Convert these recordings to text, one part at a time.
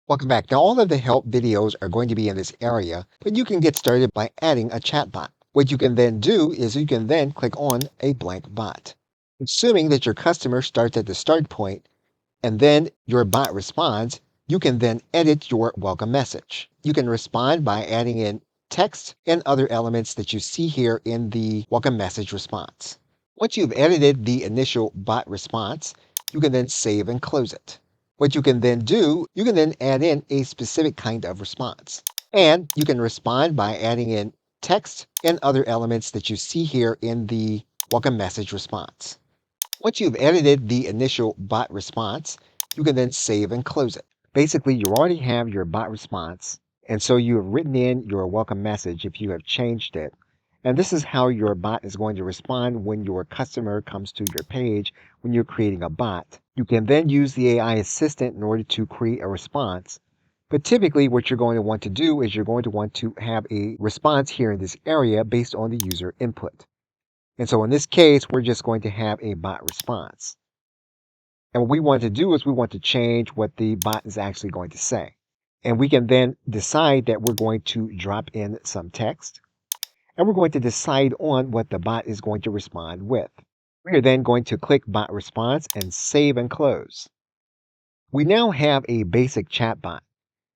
Welcome back. Now, all of the help videos are going to be in this area, but you can get started by adding a chatbot. What you can then do is you can then click on a blank bot. Assuming that your customer starts at the start point and then your bot responds, you can then edit your welcome message. You can respond by adding in text and other elements that you see here in the welcome message response. Once you've edited the initial bot response, you can then save and close it. What you can then do, you can then add in a specific kind of response. And you can respond by adding in text and other elements that you see here in the welcome message response. Once you've edited the initial bot response, you can then save and close it. Basically, you already have your bot response, and so you have written in your welcome message if you have changed it. And this is how your bot is going to respond when your customer comes to your page when you're creating a bot. You can then use the AI assistant in order to create a response. But typically what you're going to want to do is you're going to want to have a response here in this area based on the user input. And so in this case, we're just going to have a bot response. And what we want to do is we want to change what the bot is actually going to say. And we can then decide that we're going to drop in some text. And we're going to decide on what the bot is going to respond with. We are then going to click Bot Response and save and close. We now have a basic chatbot.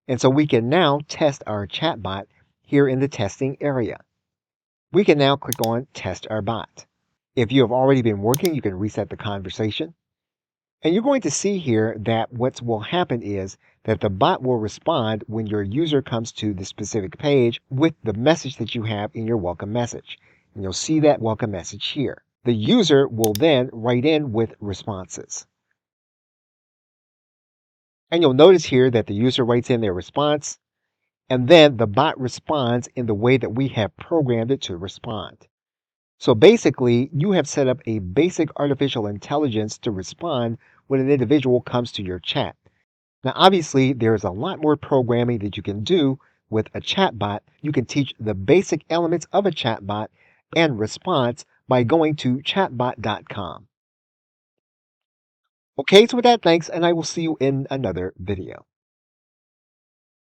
And so we can now test our chatbot here in the testing area. We can now click on Test Our Bot. If you have already been working, you can reset the conversation. And you're going to see here that what will happen is that the bot will respond when your user comes to the specific page with the message that you have in your welcome message. And you'll see that welcome message here. The user will then write in with responses. And you'll notice here that the user writes in their response, and then the bot responds in the way that we have programmed it to respond. So basically, you have set up a basic artificial intelligence to respond when an individual comes to your chat. Now, obviously, there's a lot more programming that you can do with a chatbot. You can teach the basic elements of a chatbot and response by going to chatbot.com. Okay, so with that, thanks, and I will see you in another video.